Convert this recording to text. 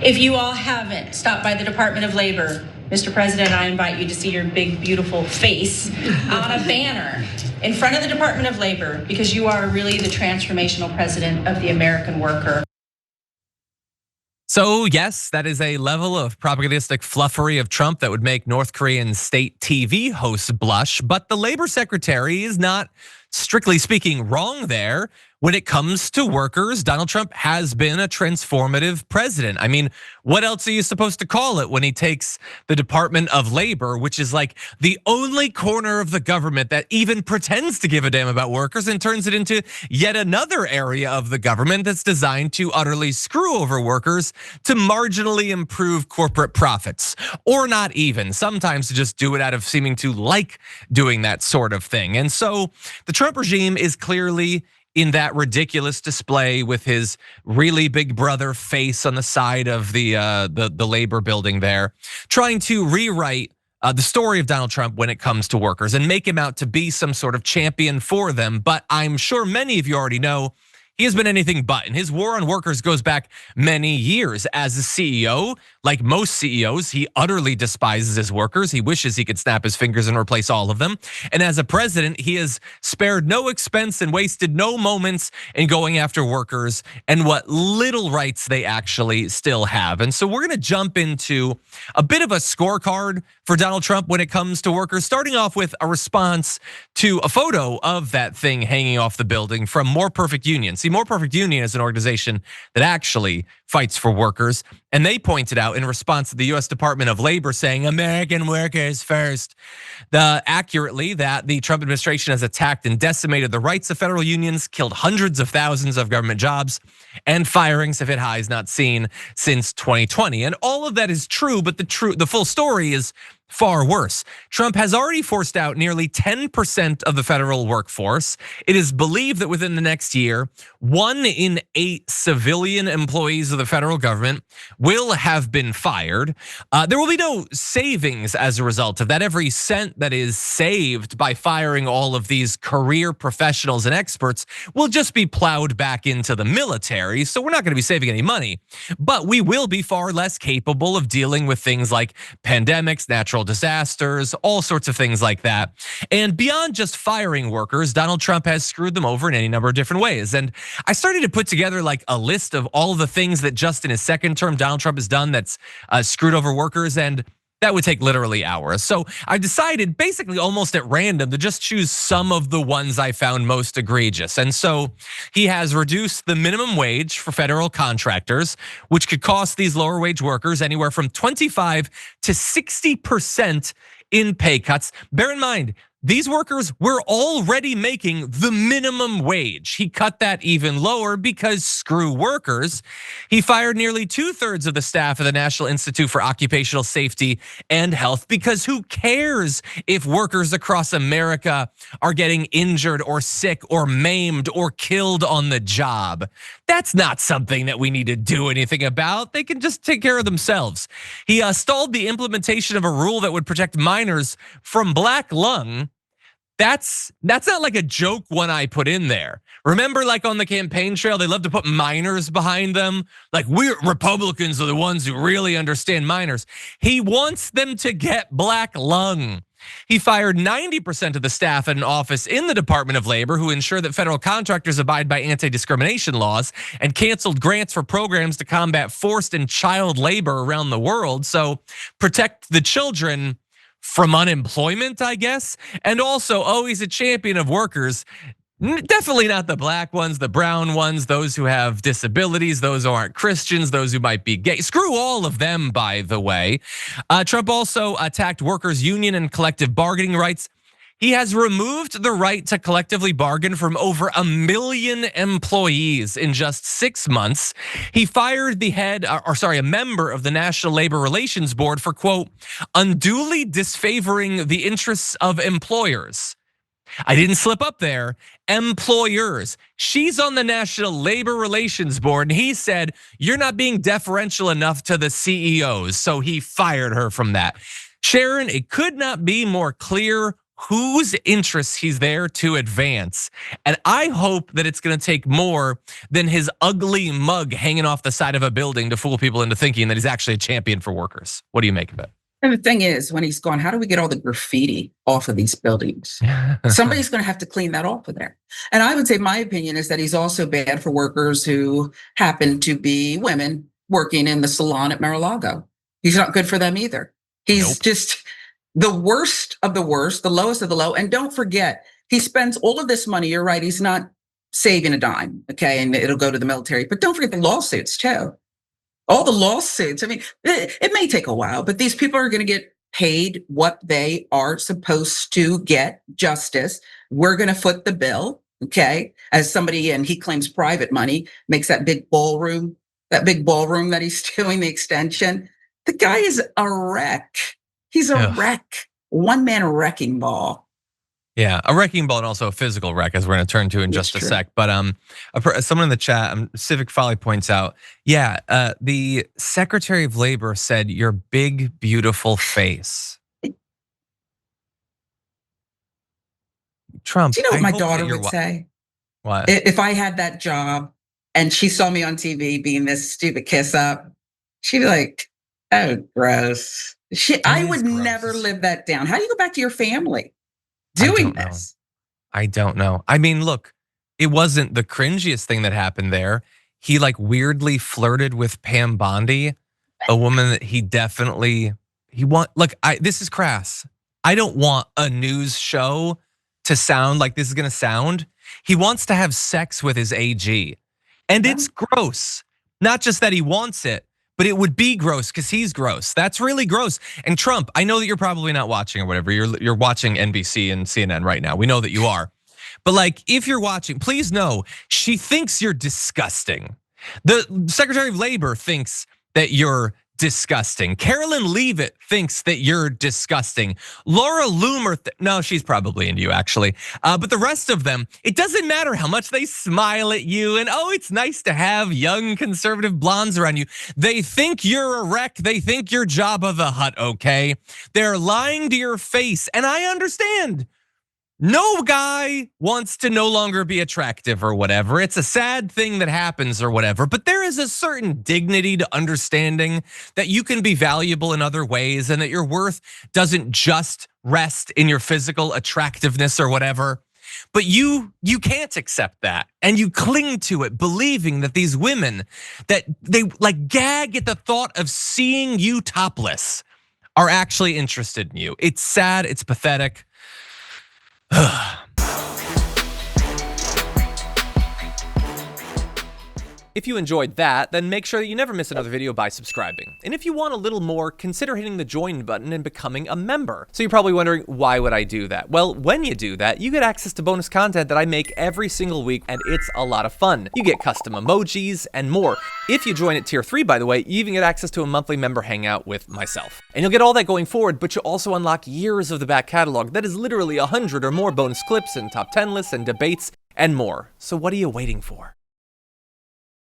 If you all haven't stopped by the Department of Labor, Mr. President, I invite you to see your big, beautiful face on a banner in front of the Department of Labor, because you are really the transformational president of the American worker. So yes, that is a level of propagandistic fluffery of Trump that would make North Korean state TV hosts blush, but the labor secretary is not, strictly speaking, wrong there. When it comes to workers, Donald Trump has been a transformative president. I mean, what else are you supposed to call it when he takes the Department of Labor, which is like the only corner of the government that even pretends to give a damn about workers, and turns it into yet another area of the government that's designed to utterly screw over workers to marginally improve corporate profits, or not even, sometimes to just do it out of seeming to like doing that sort of thing. And so the Trump regime is clearly in that ridiculous display with his really big brother face on the side of the labor building there, trying to rewrite the story of Donald Trump when it comes to workers and make him out to be some sort of champion for them. But I'm sure many of you already know he has been anything but, and his war on workers goes back many years. As a CEO, like most CEOs, he utterly despises his workers. He wishes he could snap his fingers and replace all of them. And as a president, he has spared no expense and wasted no moments in going after workers and what little rights they actually still have. And so we're gonna jump into a bit of a scorecard for Donald Trump when it comes to workers, starting off with a response to a photo of that thing hanging off the building from More Perfect Union. See, More Perfect Union is an organization that actually fights for workers. And they pointed out in response to the US Department of Labor saying, American workers first, accurately that the Trump administration has attacked and decimated the rights of federal unions, killed hundreds of thousands of government jobs, and firings have hit highs not seen since 2020. And all of that is true, but the full story is far worse. Trump has already forced out nearly 10% of the federal workforce. It is believed that within the next year, 1 in 8 civilian employees of the federal government will have been fired. There will be no savings as a result of that. Every cent that is saved by firing all of these career professionals and experts will just be plowed back into the military. So we're not going to be saving any money, but we will be far less capable of dealing with things like pandemics, natural disasters, all sorts of things like that. And beyond just firing workers, Donald Trump has screwed them over in any number of different ways. And I started to put together like a list of all the things that just in his second term Donald Trump has done that's screwed over workers, and that would take literally hours. So I decided basically almost at random to just choose some of the ones I found most egregious. And so he has reduced the minimum wage for federal contractors, which could cost these lower wage workers anywhere from 25 to 60% in pay cuts. Bear in mind, these workers were already making the minimum wage. He cut that even lower because screw workers. He fired nearly 2/3 of the staff of the National Institute for Occupational Safety and Health, because who cares if workers across America are getting injured or sick or maimed or killed on the job? That's not something that we need to do anything about. They can just take care of themselves. He stalled the implementation of a rule that would protect minors from black lung. That's not like a joke one I put in there. Remember, like on the campaign trail, they love to put minors behind them. Like, we're Republicans are the ones who really understand minors. He wants them to get black lung. He fired 90% of the staff at an office in the Department of Labor who ensure that federal contractors abide by anti-discrimination laws, and canceled grants for programs to combat forced and child labor around the world. So protect the children from unemployment, I guess. And also, he's a champion of workers. Definitely not the black ones, the brown ones, those who have disabilities, those who aren't Christians, those who might be gay. Screw all of them, by the way. Trump also attacked workers' union and collective bargaining rights. He has removed the right to collectively bargain from over 1 million employees in just 6 months. He fired a member of the National Labor Relations Board for, quote, unduly disfavoring the interests of employers. I didn't slip up there. Employers. She's on the National Labor Relations Board, and he said, you're not being deferential enough to the CEOs. So he fired her from that. Sharon, it could not be more clear whose interests he's there to advance. And I hope that it's gonna take more than his ugly mug hanging off the side of a building to fool people into thinking that he's actually a champion for workers. What do you make of it? And the thing is, when he's gone, how do we get all the graffiti off of these buildings? Somebody's going to have to clean that off of there. And I would say my opinion is that he's also bad for workers who happen to be women working in the salon at Mar-a-Lago. He's not good for them either. He's just the worst of the worst, the lowest of the low. And don't forget, he spends all of this money. You're right. He's not saving a dime. Okay. And it'll go to the military. But don't forget the lawsuits too. All the lawsuits. I mean, it may take a while, but these people are going to get paid what they are supposed to get, justice. We're going to foot the bill, okay? As somebody, and he claims private money, makes that big ballroom that he's doing, the extension. The guy is a wreck. He's a wreck. One-man wrecking ball. Yeah, a wrecking ball and also a physical wreck, as we're going to turn to in just a sec. But someone in the chat, Civic Folly points out, the Secretary of Labor said, "Your big, beautiful face." Trump. Do you know what my daughter would say? What? If I had that job and she saw me on TV being this stupid kiss up, she'd be like, "Oh, gross." I would never live that down. How do you go back to your family doing this? I don't know. I mean, look, it wasn't the cringiest thing that happened there. He like weirdly flirted with Pam Bondi, a woman that this is crass. I don't want a news show to sound like this is gonna sound. He wants to have sex with his AG. And it's gross. Not just that he wants it, but it would be gross because he's gross. That's really gross. And Trump, I know that you're probably not watching or whatever. You're watching NBC and CNN right now. We know that you are. But like, if you're watching, please know she thinks you're disgusting. The Secretary of Labor thinks that you're disgusting. Carolyn Leavitt thinks that you're disgusting. Laura Loomer, no, she's probably into you actually. But the rest of them, it doesn't matter how much they smile at you and it's nice to have young conservative blondes around you. They think you're a wreck. They think you're Jabba the Hutt, okay? They're lying to your face, and I understand. No guy wants to no longer be attractive or whatever. It's a sad thing that happens or whatever, but there is a certain dignity to understanding that you can be valuable in other ways and that your worth doesn't just rest in your physical attractiveness or whatever. But you can't accept that, and you cling to it, believing that these women, that they like gag at the thought of seeing you topless, are actually interested in you. It's sad, it's pathetic. If you enjoyed that, then make sure that you never miss another video by subscribing. And if you want a little more, consider hitting the join button and becoming a member. So you're probably wondering, why would I do that? Well, when you do that, you get access to bonus content that I make every single week, and it's a lot of fun. You get custom emojis and more. If you join at tier 3, by the way, you even get access to a monthly member hangout with myself. And you'll get all that going forward, but you'll also unlock years of the back catalog that is literally 100 or more bonus clips and top 10 lists and debates and more. So what are you waiting for?